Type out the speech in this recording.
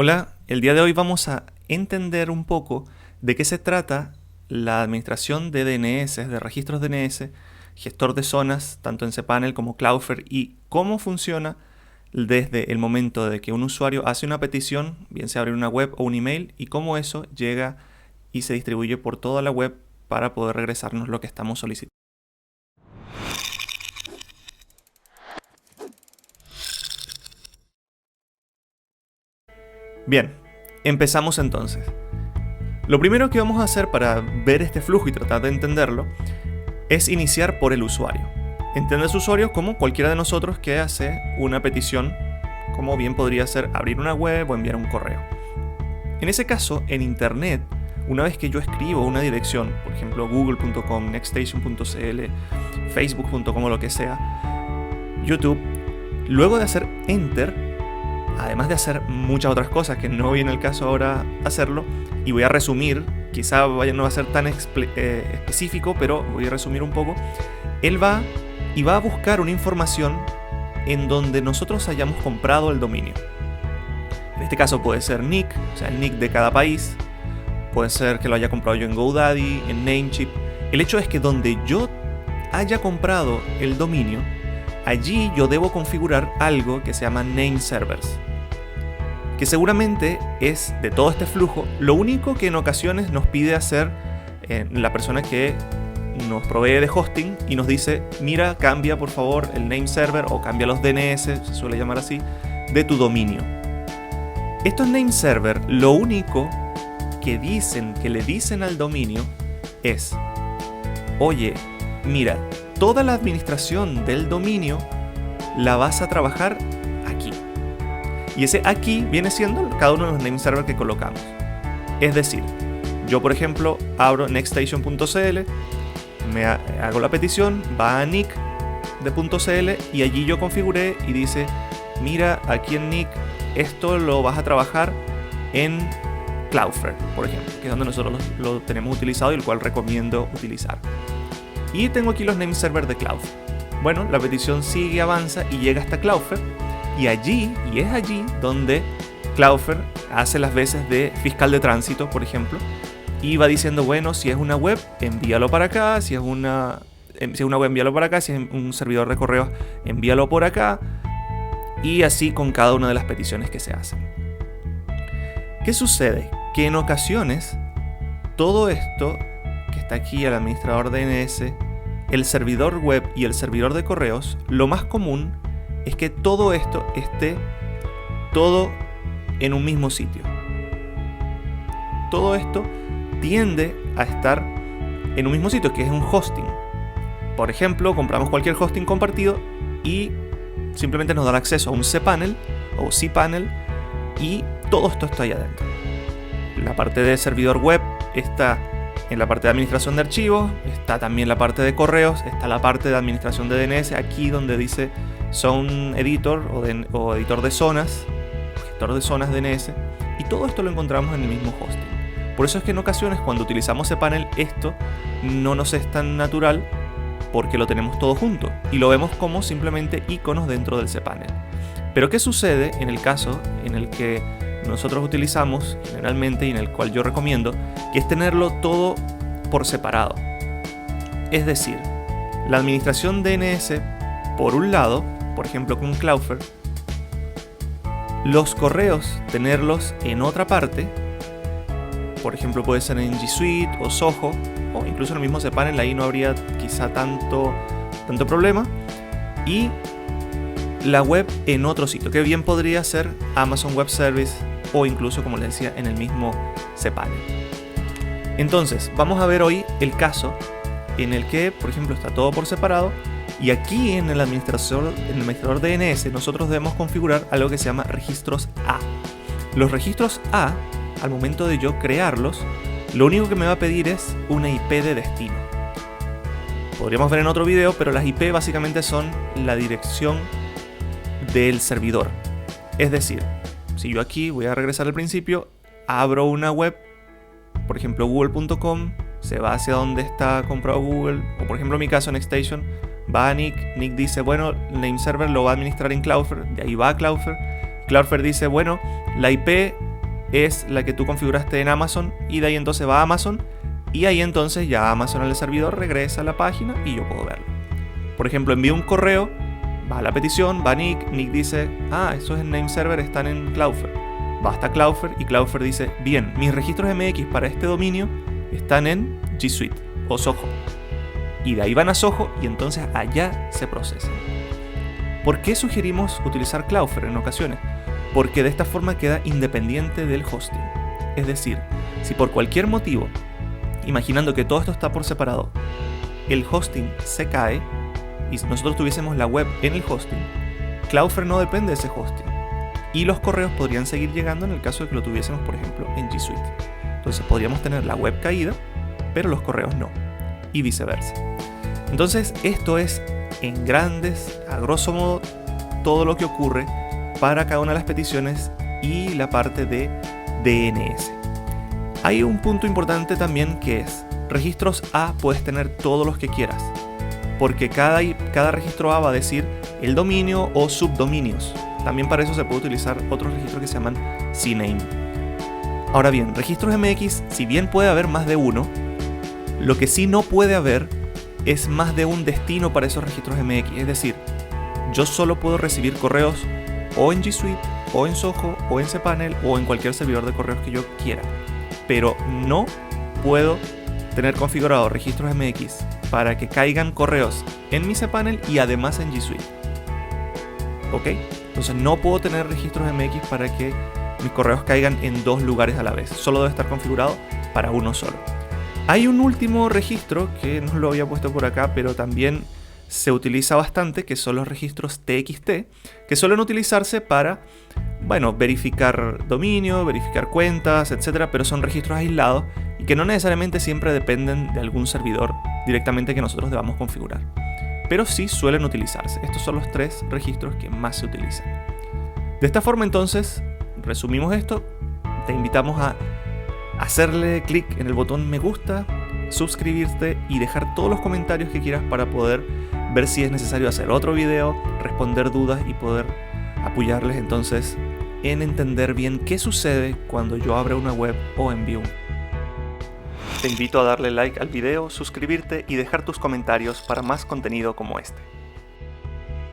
Hola, el día de hoy vamos a entender un poco de qué se trata la administración de DNS, de registros DNS, gestor de zonas, tanto en cPanel como Cloudflare, y cómo funciona desde el momento de que un usuario hace una petición, bien sea abrir una web o un email, y cómo eso llega y se distribuye por toda la web para poder regresarnos lo que estamos solicitando. Bien, empezamos entonces. Lo primero que vamos a hacer para ver este flujo y tratar de entenderlo es iniciar por el usuario. Entiende a su usuario como cualquiera de nosotros que hace una petición, como bien podría ser abrir una web o enviar un correo. En ese caso, en internet, una vez que yo escribo una dirección, por ejemplo google.com, nextstation.cl, facebook.com o lo que sea, YouTube, luego de hacer enter, además de hacer muchas otras cosas que no viene el caso ahora hacerlo, y voy a resumir, quizá no va a ser tan específico, pero voy a resumir un poco, él va a buscar una información en donde nosotros hayamos comprado el dominio. En este caso puede ser nick, o sea el nick de cada país, puede ser que lo haya comprado yo en GoDaddy, en Namecheap. El hecho es que donde yo haya comprado el dominio, allí yo debo configurar algo que se llama name servers, que seguramente es de todo este flujo lo único que en ocasiones nos pide hacer la persona que nos provee de hosting y nos dice: mira, cambia por favor el name server o cambia los DNS, se suele llamar así, de tu dominio. Estos name server lo único que le dicen al dominio es: oye, mira, toda la administración del dominio la vas a trabajar aquí. Y ese aquí viene siendo cada uno de los name servers que colocamos. Es decir, yo por ejemplo abro nextstation.cl, me hago la petición, va a nick de .cl y allí yo configuré y dice: mira, aquí en nick esto lo vas a trabajar en Cloudflare, por ejemplo, que es donde nosotros lo tenemos utilizado y el cual recomiendo utilizar. Y tengo aquí los name servers de Cloudflare. Bueno, la petición sigue, avanza y llega hasta Cloudflare, y es allí donde Cloudflare hace las veces de fiscal de tránsito, por ejemplo, y va diciendo: bueno, si es una web, envíalo para acá, si es una web, envíalo para acá, si es un servidor de correos, envíalo por acá, y así con cada una de las peticiones que se hacen. ¿Qué sucede? Que en ocasiones todo esto que está aquí, el administrador DNS, el servidor web y el servidor de correos, lo más común es que todo esto esté todo en un mismo sitio. Todo esto tiende a estar en un mismo sitio, que es un hosting. Por ejemplo, compramos cualquier hosting compartido y simplemente nos da acceso a un cPanel o cPanel y todo esto está ahí adentro. La parte de servidor web está en la parte de administración de archivos, está también la parte de correos, está la parte de administración de DNS, aquí donde dice Zone Editor o editor de zonas, gestor de zonas DNS, y todo esto lo encontramos en el mismo hosting. Por eso es que en ocasiones cuando utilizamos cPanel esto no nos es tan natural, porque lo tenemos todo junto y lo vemos como simplemente iconos dentro del cPanel. Pero ¿qué sucede en el caso en el que nosotros utilizamos generalmente y en el cual yo recomiendo, que es tenerlo todo por separado? Es decir, la administración DNS por un lado, por ejemplo con Cloudflare, los correos tenerlos en otra parte, por ejemplo puede ser en G Suite o Zoho o incluso en el mismo cPanel, ahí no habría quizá tanto problema, y la web en otro sitio, que bien podría ser Amazon Web Service o incluso, como les decía, en el mismo cPanel. Entonces, vamos a ver hoy el caso en el que, por ejemplo, está todo por separado, y aquí en el administrador DNS nosotros debemos configurar algo que se llama registros A. Los registros A, al momento de yo crearlos, lo único que me va a pedir es una IP de destino. Podríamos ver en otro video, pero las IP básicamente son la dirección del servidor. Es decir, si yo aquí voy a regresar al principio, abro una web, por ejemplo google.com, se va hacia donde está comprado Google, o por ejemplo en mi caso Nextstation, va a Nick dice, bueno, el name server lo va a administrar en Cloudflare, de ahí va a Cloudflare dice, bueno, la IP es la que tú configuraste en Amazon y de ahí entonces va a Amazon y ahí entonces ya Amazon al servidor regresa a la página y yo puedo verlo. Por ejemplo, envío un correo, va a la petición, va Nick dice, esos en Nameserver están en Cloudflare. Va hasta Cloudflare y Cloudflare dice, bien, mis registros MX para este dominio están en G Suite o Zoho. Y de ahí van a Zoho y entonces allá se procesan. ¿Por qué sugerimos utilizar Cloudflare en ocasiones? Porque de esta forma queda independiente del hosting. Es decir, si por cualquier motivo, imaginando que todo esto está por separado, el hosting se cae y nosotros tuviésemos la web en el hosting, Cloudflare no depende de ese hosting. Y los correos podrían seguir llegando en el caso de que lo tuviésemos, por ejemplo, en G Suite. Entonces podríamos tener la web caída, pero los correos no. Y viceversa. Entonces esto es, en grandes, a grosso modo, todo lo que ocurre para cada una de las peticiones y la parte de DNS. Hay un punto importante también que es, registros A puedes tener todos los que quieras, porque cada registro A va a decir el dominio o subdominios. También para eso se puede utilizar otros registros que se llaman CNAME. Ahora bien, registros MX, si bien puede haber más de uno, lo que sí no puede haber es más de un destino para esos registros MX. Es decir, yo solo puedo recibir correos o en G Suite, o en Zoho, o en cPanel, o en cualquier servidor de correos que yo quiera. Pero no puedo tener configurado registros MX para que caigan correos en mi cPanel y además en G Suite. ¿Ok? Entonces no puedo tener registros MX para que mis correos caigan en dos lugares a la vez. Solo debe estar configurado para uno solo. Hay un último registro que no lo había puesto por acá, pero también se utiliza bastante, que son los registros TXT, que suelen utilizarse para, verificar dominio, verificar cuentas, etc. Pero son registros aislados y que no necesariamente siempre dependen de algún servidor directamente que nosotros debamos configurar. Pero sí suelen utilizarse. Estos son los tres registros que más se utilizan. De esta forma entonces, resumimos esto, te invitamos a hacerle clic en el botón me gusta, suscribirte y dejar todos los comentarios que quieras para poder ver si es necesario hacer otro video, responder dudas y poder apoyarles entonces en entender bien qué sucede cuando yo abro una web o envío un. Te invito a darle like al video, suscribirte y dejar tus comentarios para más contenido como este.